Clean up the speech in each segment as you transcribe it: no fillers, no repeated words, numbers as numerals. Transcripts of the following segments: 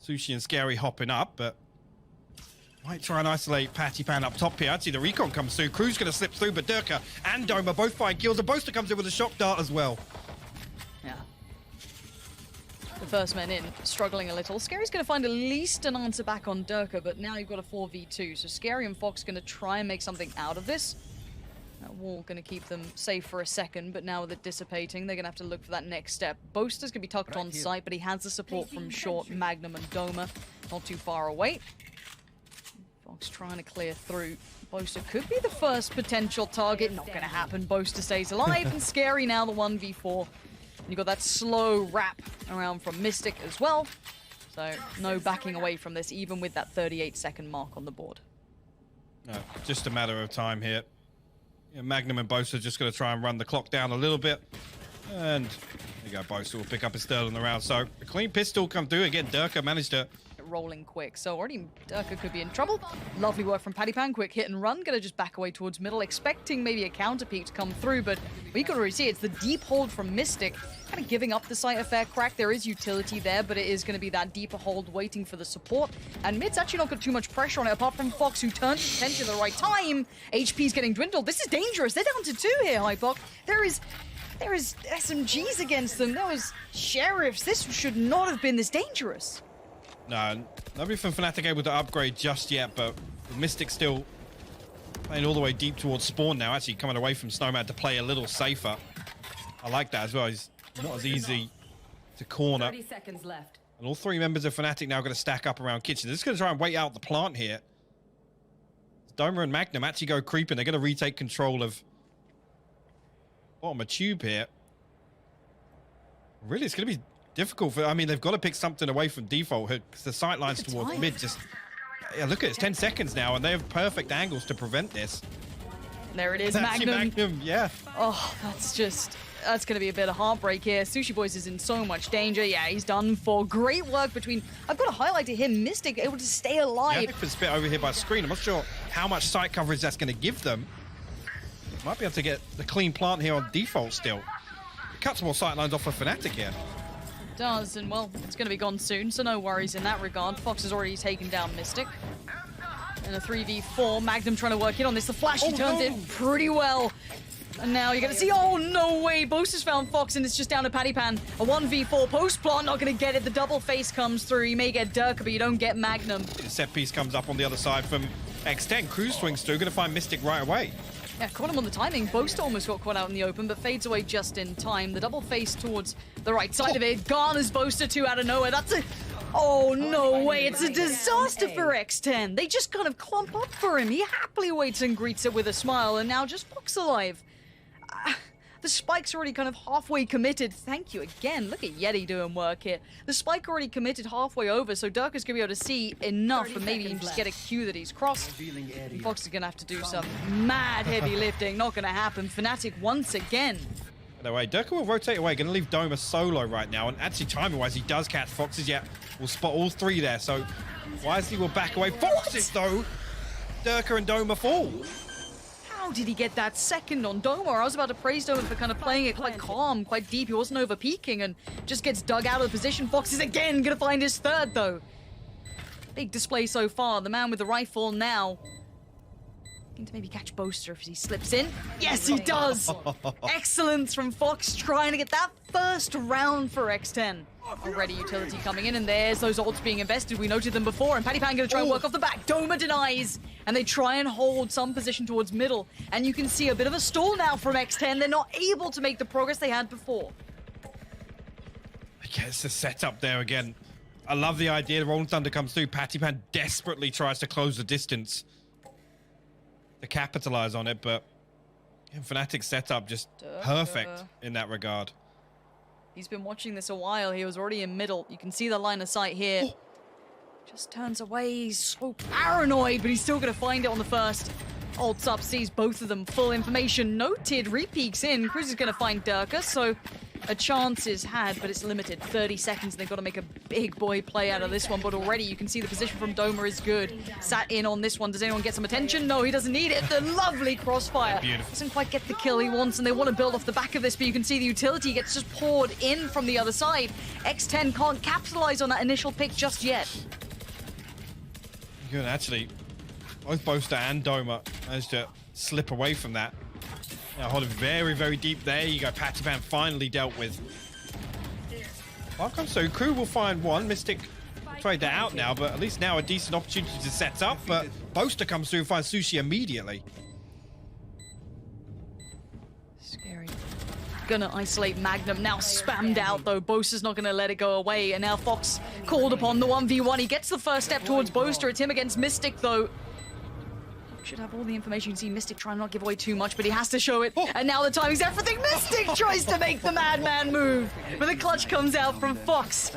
Sushi and sScary hopping up, but might try and isolate Patiphan up top here. Actually, the recon comes through. Crws going to slip through, but Derke and Doma both find kills. The Boaster comes in with a shock dart as well. Yeah. The first men in, struggling a little. sScary's going to find at least an answer back on Derke, but now you've got a 4v2. So sScary and Foxz going to try and make something out of this. That wall going to keep them safe for a second, but now with it dissipating, they're going to have to look for that next step. Boaster's going to be tucked on site, but he has the support from Short, Magnum, and Doma. Not too far away. Foxz trying to clear through. Boaster could be the first potential target. Not going to happen. Boaster stays alive, and sScary now the 1v4. And you've got that slow wrap around from Mistic as well. So no backing away from this, even with that 38-second mark on the board. No, just a matter of time here. Yeah, Magnum and Boaster just going to try and run the clock down a little bit. And there you go, Boaster will pick up his third on the round. So a clean pistol come through. Again, Derke managed to... rolling quick, so already Derke could be in trouble. Lovely work from Patiphan, quick hit and run, gonna just back away towards middle, expecting maybe a counter peek to come through, but we could already see it's the deep hold from Mistic, kind of giving up the site a fair crack. There is utility there, but it is gonna be that deeper hold waiting for the support, and mid's actually not got too much pressure on it, apart from Foxz, who turned his attention at the right time. HP's getting dwindled. This is dangerous. They're down to 2 here, Hypok. There is SMGs against them. There was sheriffs. This should not have been this dangerous. No, nobody from FNATIC able to upgrade just yet, but Mistic still playing all the way deep towards spawn now, actually coming away from Snowman to play a little safer. I like that as well. He's not as easy to corner. 30 seconds left. And all 3 members of FNATIC now going to stack up around kitchen. They're just going to try and wait out the plant here. Doma and Magnum actually go creeping. They're going to retake control of bottom of tube here. Really, it's going to be difficult for... I mean, they've got to pick something away from default because the sight lines towards mid just... Yeah, look at it. It's 10 seconds now, and they have perfect angles to prevent this. There it is, That's Magnum. Magnum, yeah. Oh, that's going to be a bit of heartbreak here. Sushiboys is in so much danger. Yeah, he's done for. Great work between... I've got to highlight to him, Mistic able to stay alive. Yeah, it's a bit over here by screen. I'm not sure how much sight coverage that's going to give them. Might be able to get the clean plant here on default still. It cuts more sight lines off of FNATIC here. Does, and well, it's going to be gone soon, so no worries in that regard. Foxz has already taken down Mistic. And a 3v4, Magnum trying to work in on this. The flash, he turns it pretty well. And now you're going to see, oh, no way. Boaster's found Foxz, and it's just down to Patiphan. A 1v4 post plant, not going to get it. The double face comes through. You may get Derke, but you don't get Magnum. The set piece comes up on the other side from X10. Crws swings through, going to find Mistic right away. Yeah, caught him on the timing. Boaster almost got caught out in the open, but fades away just in time. The double face towards the right side of it. Garners Boaster 2 out of nowhere. That's a... Oh, no way. It's a disaster for X10. They just kind of clump up for him. He happily waits and greets it with a smile, and now just Foxz alive. The spike's already kind of halfway committed. Thank you again. Look at Yeti doing work here. The spike already committed halfway over, so Derke's going to be able to see enough and maybe even just get a cue that he's crossed. And Foxz is going to have to do some mad heavy lifting. Not going to happen. FNATIC once again. Anyway, Derke will rotate away. Going to leave Doma solo right now. And actually, timing-wise, he does catch Fox's yet. We'll spot all 3 there. So wisely will back away. Fox's, though. Derke and Doma fall. How did he get that second on Doma? I was about to praise Doma for kind of playing it quite calm, quite deep. He wasn't over-peaking and just gets dug out of the position. Foxz is again going to find his 3rd, though. Big display so far. The man with the rifle now. Looking to maybe catch Boaster if he slips in. Yes, he does! Excellence from Foxz trying to get that first round for X10. Already utility coming in, and there's those ults being invested. We noted them before, and Patiphan going to try and work off the back. Doma denies, and they try and hold some position towards middle. And you can see a bit of a stall now from X10. They're not able to make the progress they had before. I guess the setup there again. I love the idea. The Rolling Thunder comes through. Patiphan desperately tries to close the distance to capitalize on it, but FNATIC's setup just perfect in that regard. He's been watching this a while. He was already in middle. You can see the line of sight here. Oh. Just turns away. He's so paranoid, but he's still going to find it on the first. Ults up, sees both of them. Full information noted. Repeaks in. Crws is going to find Derke, so a chance is had, but it's limited. 30 seconds, and they've got to make a big boy play out of this one. But already you can see the position from Doma is good. Sat in on this one. Does anyone get some attention? No, he doesn't need it. The lovely crossfire. Beautiful. Doesn't quite get the kill he wants, and they want to build off the back of this, but you can see the utility gets just poured in from the other side. X10 can't capitalize on that initial pick just yet. Good, actually. Both Boaster and Doma managed to slip away from that. Now holding very, very deep. There you go. Patiphan finally dealt with. Well, comes through. Crew will find one. Mistic tried that out now, but at least now a decent opportunity to set up. But Boaster comes through and finds Sushi immediately. Scary. Gonna isolate Magnum. Now spammed out, though. Boaster's not gonna let it go away. And now Foxz called upon the 1v1. He gets the first step towards Boaster. It's him against Mistic, though. Should have all the information. You can see Mistic trying to not give away too much, but he has to show it. Oh. And now the timing's everything. Mistic tries to make the madman move, but the clutch comes out from Foxz.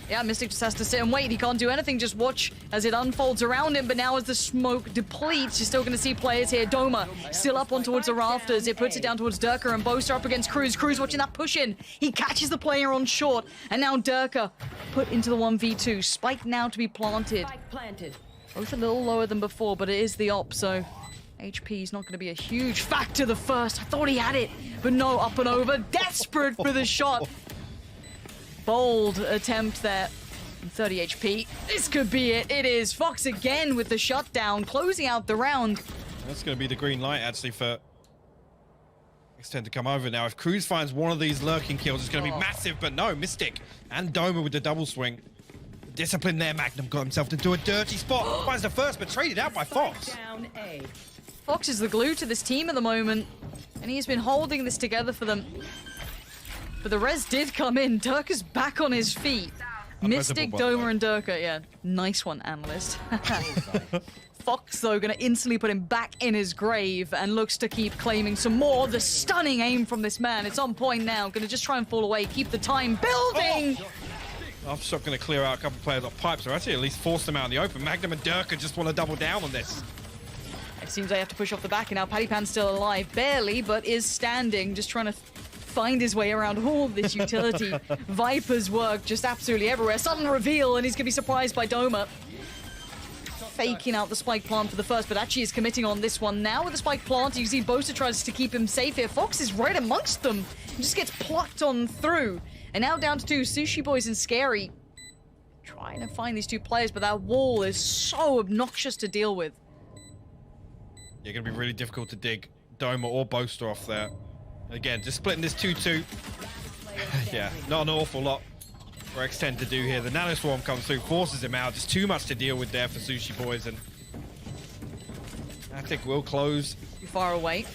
Yeah, Mistic just has to sit and wait. He can't do anything, just watch as it unfolds around him. But now as the smoke depletes, you're still going to see players here. Doma still up on towards the rafters. It puts it down towards Derke, and Boaster up against Crws. Crws watching that push in. He catches the player on short, and now Derke put into the 1v2. Spike now to be planted. Both a little lower than before, but it is the op, so HP is not going to be a huge factor the first. I thought he had it, but no, up and over. Desperate for the shot. Bold attempt there. 30 HP. This could be it. It is. Foxz again with the shutdown, closing out the round. That's going to be the green light, actually, for X10 to come over now. If Crws finds one of these lurking kills, it's going to be massive, but no, Mistic and Doma with the double swing. Discipline there. Magnum got himself into a dirty spot. Finds the first, but traded out by Foxz. Foxz is the glue to this team at the moment, and he's been holding this together for them. But the res did come in. Derke's back on his feet. Mistic, Doma, and Derke. Yeah, nice one, analyst. Foxz, though, going to instantly put him back in his grave and looks to keep claiming some more. The stunning aim from this man. It's on point now. Going to just try and fall away. Keep the time building. Aftershock going to clear out a couple of players off pipes, or actually at least force them out in the open. Magnum and Derke just want to double down on this. It seems they have to push off the back, and now Patiphan's still alive. Barely, but is standing, just trying to find his way around all this utility. Viper's work just absolutely everywhere. Sudden reveal, and he's going to be surprised by Doma. Faking out the spike plant for the first, but actually is committing on this one. Now with the spike plant, you see Boaster tries to keep him safe here. Foxz is right amongst them. He just gets plucked on through. And now down to two, Sushiboys and sScary. Trying to find these two players, but that wall is so obnoxious to deal with. You're going to be really difficult to dig Doma or Boaster off there. Again, just splitting this 2-2. Yeah, not an awful lot for X10 to do here. The Nano Swarm comes through, forces him out. Just too much to deal with there for Sushiboys, and FNATIC will close. Too far away.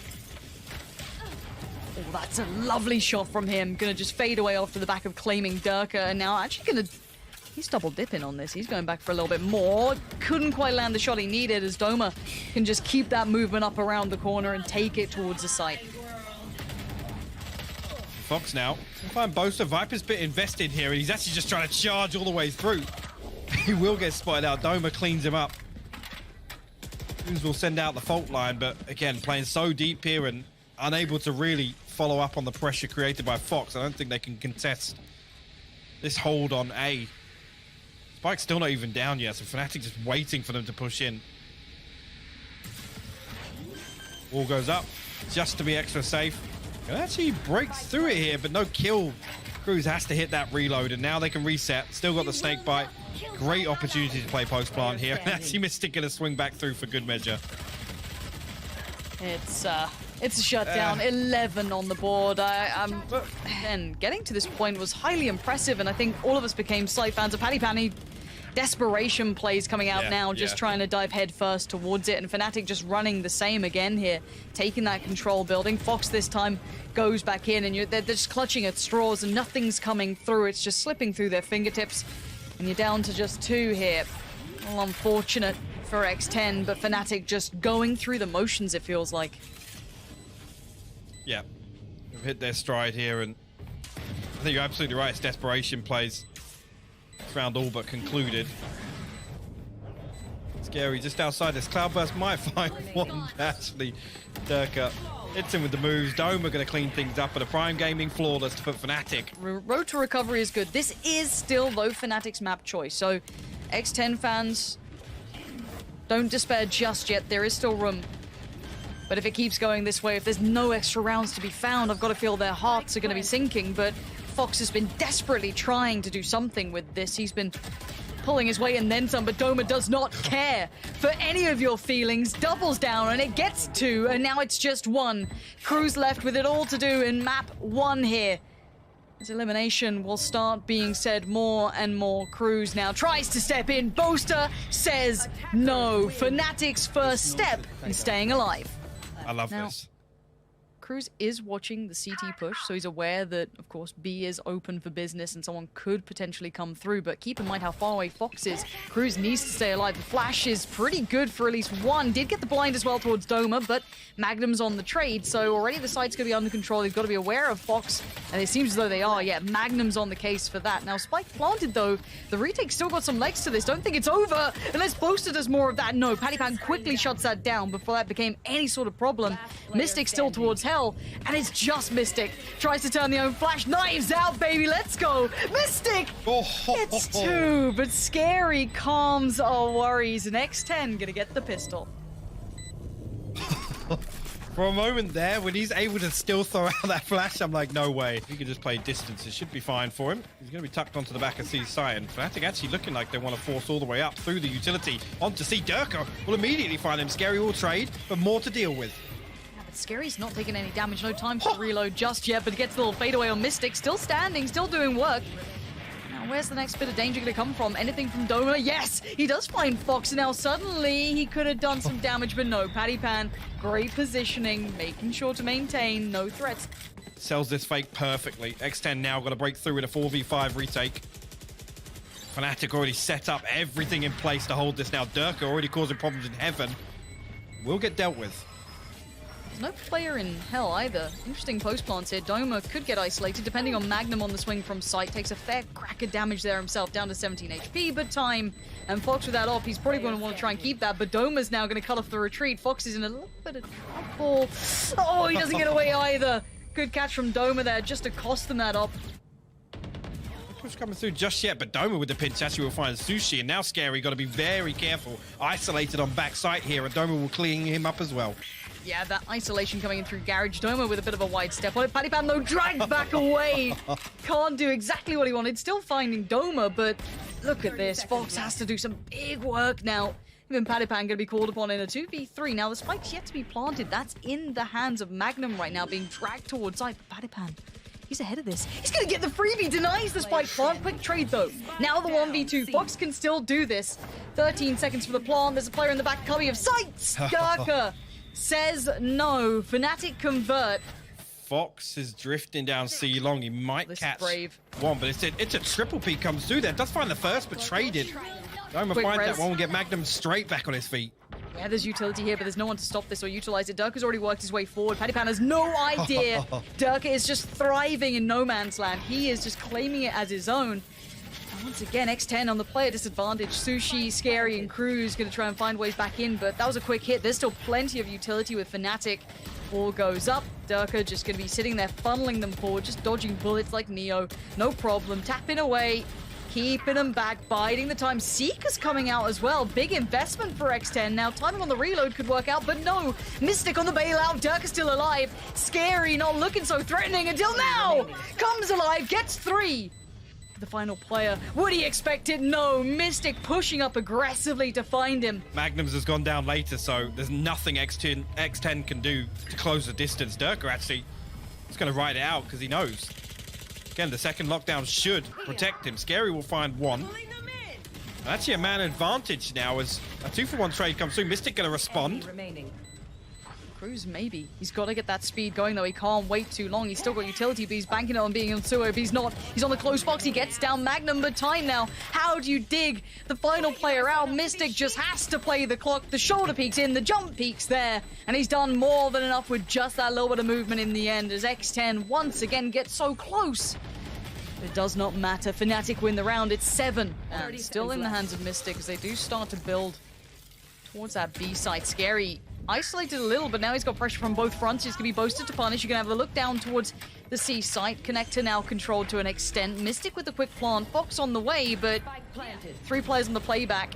Oh, that's a lovely shot from him. Gonna just fade away off to the back of claiming Derke, and now actually gonna... He's double dipping on this. He's going back for a little bit more. Couldn't quite land the shot he needed, as Doma can just keep that movement up around the corner and take it towards the site. Foxz now. Find Boaster. Viper's a bit invested here, and he's actually just trying to charge all the way through. He will get spotted out. Doma cleans him up. Crws will send out the fault line, but again, playing so deep here and unable to really follow up on the pressure created by Foxz. I don't think they can contest this hold on A. Spike's still not even down yet, so FNATIC just waiting for them to push in. Wall goes up just to be extra safe. It actually breaks through it here, but no kill. Crws has to hit that reload, and now they can reset. Still got the snake bite. Great opportunity to play post plant here. And actually Mistic gonna swing back through for good measure. It's a shutdown. 11 on the board. And getting to this point was highly impressive, and I think all of us became slight fans of Patiphan. Desperation plays coming out now, just trying to dive head first towards it, and FNATIC just running the same again here, taking that control building. Foxz this time goes back in, and they're just clutching at straws, and nothing's coming through. It's just slipping through their fingertips, and you're down to just two here. Well, unfortunate for X10, but FNATIC just going through the motions, it feels like. Yeah, they've hit their stride here, and I think you're absolutely right. It's desperation plays. This round all but concluded. sScary just outside this. Cloudburst might find one, actually. Derke Hits him with the moves. Doma going to clean things up, but a Prime Gaming flawless to put FNATIC. Road to recovery is good. This is still, though, FNATIC's map choice. So, X10 fans, don't despair just yet. There is still room. But if it keeps going this way, if there's no extra rounds to be found, I've got to feel their hearts are going to be sinking. But Foxz has been desperately trying to do something with this. He's been pulling his weight and then some, but Doma does not care for any of your feelings. Doubles down, and it gets 2, and now it's just 1. Crws left with it all to do in map 1 here. As elimination will start being said more and more. Crws now tries to step in. Boaster says no. FNATIC's first step in staying alive. I love this. Crws is watching the CT push, so he's aware that, of course, B is open for business and someone could potentially come through, but keep in mind how far away Foxz is. Crws needs to stay alive. The flash is pretty good for at least 1. Did get the blind as well towards Doma, but Magnum's on the trade, so already the site's going to be under control. They've got to be aware of Foxz, and it seems as though they are. Yeah, Magnum's on the case for that. Now, Spike planted, though. The retake's still got some legs to this. Don't think it's over unless Boaster does more of that. No, Patiphan quickly shuts that down before that became any sort of problem. Mystic still towards Hell, and it's just Mistic. Tries to turn the own flash. Knives out, baby. Let's go. Mistic gets 2, but sScary calms our worries. And X10 gonna get the pistol. For a moment there, when he's able to still throw out that flash, I'm like, no way. He can just play distance. It should be fine for him. He's going to be tucked onto the back of C's side. And FNATIC actually looking like they want to force all the way up through the utility onto C. Derke will immediately find him. sScary will trade, but more to deal with. sScary's not taking any damage, no time to reload just yet, but he gets a little fadeaway on Mistic. Still standing, still doing work. Now, where's the next bit of danger going to come from? Anything from Doma? Yes! He does find Foxz. Now, suddenly, he could have done some damage, but no. Patiphan, great positioning, making sure to maintain, no threats. Sells this fake perfectly. X10 now got to break through with a 4v5 retake. FNATIC already set up everything in place to hold this now. Derke already causing problems in heaven. Will get dealt with. No player in Hell either. Interesting post plants here. Doma could get isolated depending on Magnum on the swing from sight. Takes a fair crack of damage there himself, down to 17 HP, but time. And Foxz with that off, he's probably going to want to try and keep that, but Doma's now going to cut off the retreat. Foxz is in a little bit of trouble. Oh, he doesn't get away either. Good catch from Doma there, just to cost them that op. Push coming through just yet, but Doma with the pinch actually will find Sushi, and now sScary got to be very careful. Isolated on backside here, and Doma will clean him up as well. Yeah, that isolation coming in through Garage. Doma with a bit of a wide step on it. Patiphan, though, dragged back away. Can't do exactly what he wanted. Still finding Doma, but look at this. Foxz has to do some big work now. Even Patiphan going to be called upon in a 2v3. Now, the spike's yet to be planted. That's in the hands of Magnum right now, being dragged towards side. Patiphan, he's ahead of this. He's going to get the freebie. Denies the spike plant. Quick trade, though. Now the 1v2. Foxz can still do this. 13 seconds for the plant. There's a player in the back. Cubby of sights. Derke says no. FNATIC convert. Foxz is drifting down C long. He might catch brave. one, but it's a triple peak comes through there. Does find the first, but traded. Doma finds that one, will get Magnum straight back on his feet. Yeah, there's utility here, but there's no one to stop this or utilize it. Derke's already worked his way forward. Patiphan has no idea. Derke is just thriving in no man's land. He is just claiming it as his own. And once again, X10 on the player disadvantage. Sushi, sScary, and Crws going to try and find ways back in, but that was a quick hit. There's still plenty of utility with FNATIC. Ball goes up. Derke just going to be sitting there, funneling them forward, just dodging bullets like Neo. No problem. Tapping away. Keeping them back, biding the time. Seeker's coming out as well. Big investment for X10. Now, timing on the reload could work out, but no. Mistic on the bailout. Derke's still alive. sScary not looking so threatening until now. Comes alive, gets 3. The final player. Would he expect it? No. Mistic pushing up aggressively to find him. Magnums has gone down later, so there's nothing X10 can do to close the distance. Derke actually is going to ride it out because he knows. Again, the second lockdown should protect him. sScary will find one. And actually a man advantage now as a 2-for-1 trade comes through. Mistic going to respond. Crws, maybe. He's got to get that speed going, though. He can't wait too long. He's still got utility, but he's banking it on being on sewer. If he's not, he's on the close box. He gets down Magnum, but time now. How do you dig the final player out? Mistic just has to play the clock. The shoulder peek's in, the jump peek's there. And he's done more than enough with just that little bit of movement in the end as X10 once again gets so close. It does not matter. FNATIC win the round. It's 7. And still in the hands of Mistic as they do start to build towards that B side. sScary isolated a little, but now he's got pressure from both fronts. He's going to be Boaster to punish. You're going to have a look down towards the C site. Connector now controlled to an extent. Mistic with the quick plant. Foxz on the way, but 3 players on the playback.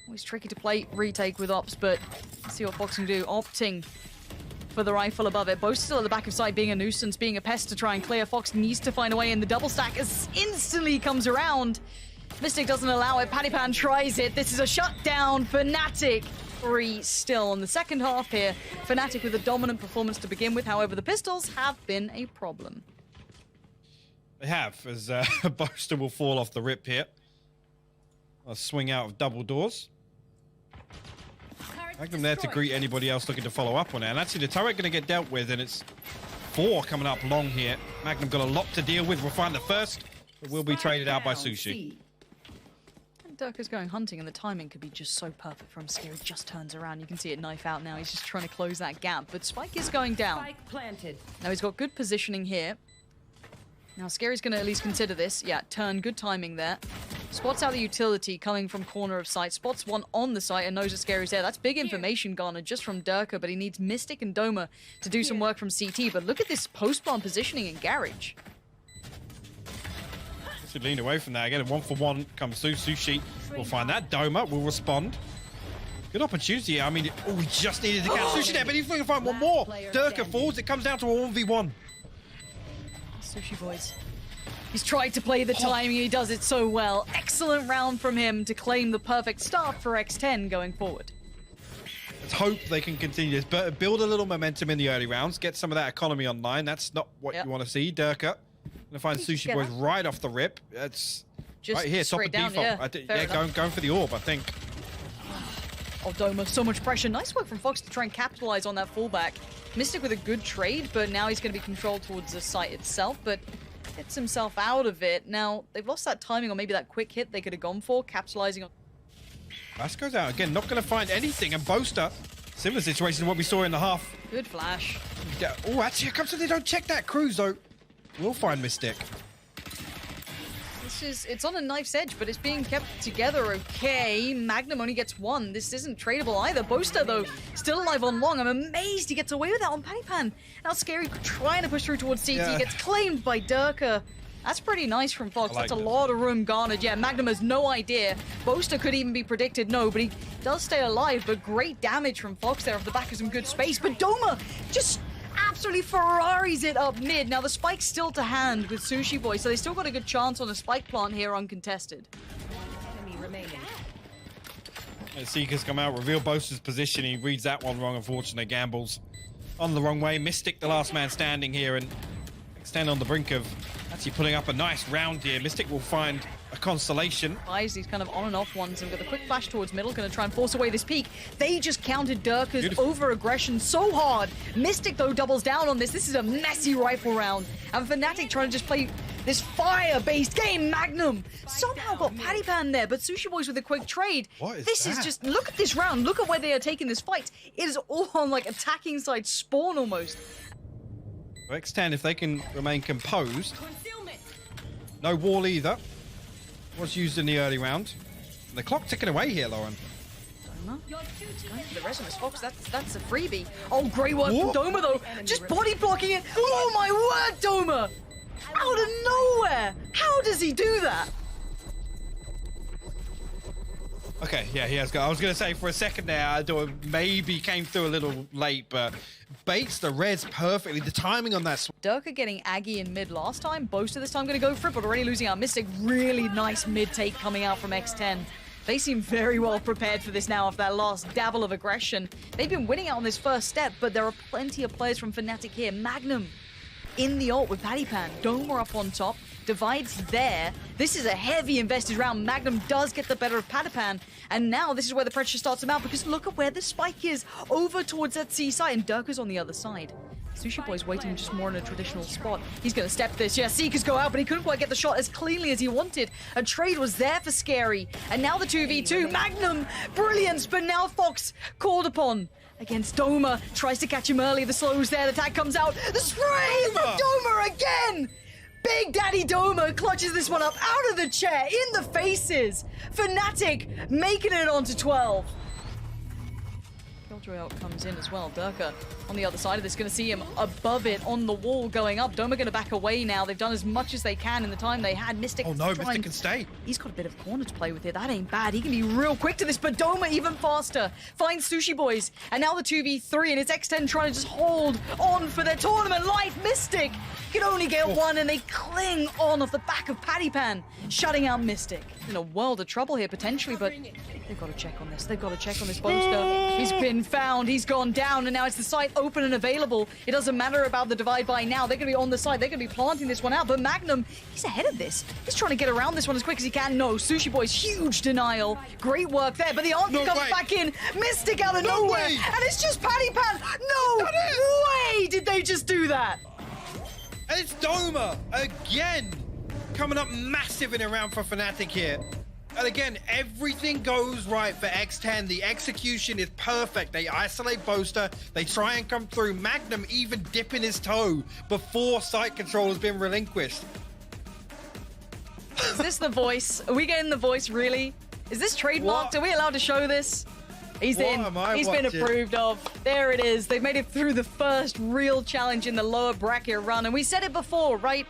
Always tricky to play retake with Ops, but let's see what Foxz can do. Opting for the rifle above it. Both still at the back of sight, being a nuisance, being a pest to try and clear. Foxz needs to find a way in. The double stack as instantly comes around. Mistic doesn't allow it. Patiphan tries it. This is a shutdown. FNATIC 3 still on the second half here. FNATIC with a dominant performance to begin with. However, the pistols have been a problem. They have, as Boaster will fall off the rip here. A swing out of double doors. Magnum there to greet anybody else looking to follow up on it. And actually the turret going to get dealt with, and it's 4 coming up long here. Magnum got a lot to deal with. We'll find the first. It will be traded out by Sushi. And Derke's going hunting, and the timing could be just so perfect from sScary. Just turns around. You can see it knife out now. He's just trying to close that gap. But Spike is going down. Spike planted. Now he's got good positioning here. Now sScary's going to at least consider this. Yeah, turn. Good timing there. Spots out the utility coming from corner of sight. Spots one on the site and knows that sScary's there. That's big information garnered just from Derke, but he needs Mistic and Doma to do some work from CT. But look at this post-bomb positioning in Garage. Should lean away from that. Again, a 1-for-1 comes through. Sushi will find that. Doma will respond. Good opportunity. I mean, oh, we just needed to catch Sushi there, but he's going to find one more. Derke falls. It comes down to a 1v1. Sushiboys. He's tried to play the timing, and he does it so well. Excellent round from him to claim the perfect start for X10 going forward. Let's hope they can continue this, but build a little momentum in the early rounds, get some of that economy online. That's not what you want to see. Derke gonna find Sushiboys right off the rip. That's just right here, top of down, default. Going for the orb, I think. Oh, Doma, so much pressure. Nice work from Foxz to try and capitalize on that fallback. Mistic with a good trade, but now he's going to be controlled towards the site itself, but gets himself out of it. Now, they've lost that timing, or maybe that quick hit they could have gone for, capitalizing on... Bass goes out again, not going to find anything, and Boaster, similar situation to what we saw in the half. Good flash. Oh, actually, here comes, so they don't check that. Crws, though, will find Mistic. It's on a knife's edge, but it's being kept together okay. Magnum only gets 1. This isn't tradable either. Boaster, though, still alive on long. I'm amazed he gets away with that on Patiphan. Now sScary trying to push through towards CT. Gets claimed by Derke. That's pretty nice from Foxz. That's a lot of room garnered. Yeah, Magnum has no idea. Boaster could even be predicted. No, but he does stay alive. But great damage from Foxz there off the back of some good space. But Doma just absolutely Ferraris it up mid. Now the spike's still to hand with Sushiboys, so they still got a good chance on a spike plant here uncontested. Seekers come out, reveal Boaster's position. He reads that one wrong, unfortunately. Gambles on the wrong way. Mistic, the last man standing here, and X10 on the brink of actually putting up a nice round here. Mistic will find a constellation. These kind of on and off ones, and with a quick flash towards middle, going to try and force away this peak. They just countered Derke's over-aggression so hard. Mistic, though, doubles down on this. This is a messy rifle round. And FNATIC trying to just play this fire-based game. Magnum somehow got Patiphan there, but Sushiboys with a quick trade. What is this that? Is just, look at this round. Look at where they are taking this fight. It is all on, like, attacking side spawn almost. X10, if they can remain composed. No wall either. Was used in the early round. And the clock ticking away here, Lauren. Doma. The Resonance Foxz, that's a freebie. Oh, great work from Doma, though. Just body blocking it. Oh, my word, Doma! Out of nowhere! How does he do that? Okay, yeah, he has got. I was going to say for a second there, I thought maybe came through a little late, but baits the res perfectly. The timing on that. Derke getting Aggie in mid last time. Boaster this time going to go for it, but already losing out. Mistic, really nice mid take coming out from X10. They seem very well prepared for this now after that last dabble of aggression. They've been winning out on this first step, but there are plenty of players from FNATIC here. Magnum in the ult with Patiphan. Doma up on top. Divides there. This is a heavy invested round. Magnum does get the better of Patiphan, and now this is where the pressure starts him out, because look at where the spike is, over towards that C side, and Derke's on the other side. Sushiboy's waiting just more in a traditional spot. He's going to step this. Yeah, Seekers go out, but he couldn't quite get the shot as cleanly as he wanted. A trade was there for sScary, and now the 2v2. Magnum, brilliance, but now Foxz called upon against Doma. Tries to catch him early. The slows there. The tag comes out. The spray from Doma again! Big Daddy Doma clutches this one up out of the chair, in the faces. FNATIC making it onto 12. Killjoy out comes in as well. Derke on the other side of this, going to see him above it on the wall going up. Doma going to back away now. They've done as much as they can in the time they had. Mistic. Oh no, Mistic can stay. He's got a bit of corner to play with here. That ain't bad. He can be real quick to this, but Doma even faster. Finds Sushiboys, and now the 2v3, and it's X10 trying to just hold on for their tournament life. Mistic can only get one, and they cling on off the back of Patiphan, shutting out Mistic. In a world of trouble here, potentially, but they've got to check on this. They've got to check on this Boaster. He's been found. He's gone down, and now it's the site open and available. It doesn't matter about the divide by now. They're going to be on the side. They're going to be planting this one out, but Magnum, he's ahead of this. He's trying to get around this one as quick as he can. No, Sushiboys, huge denial. Great work there, but the answer comes back in. Mistic out of nowhere, and it's just Patiphan. No way did they just do that. And it's Doma again, coming up massive in a round for FNATIC here. And again, everything goes right for X10. The execution is perfect. They isolate Boaster. They try and come through. Magnum even dipping his toe before site control has been relinquished. Is this the voice? Are we getting the voice, really? Is this trademarked? What? Are we allowed to show this? He's in. He's been approved of. There it is. They've made it through the first real challenge in the lower bracket run. And we said it before, right?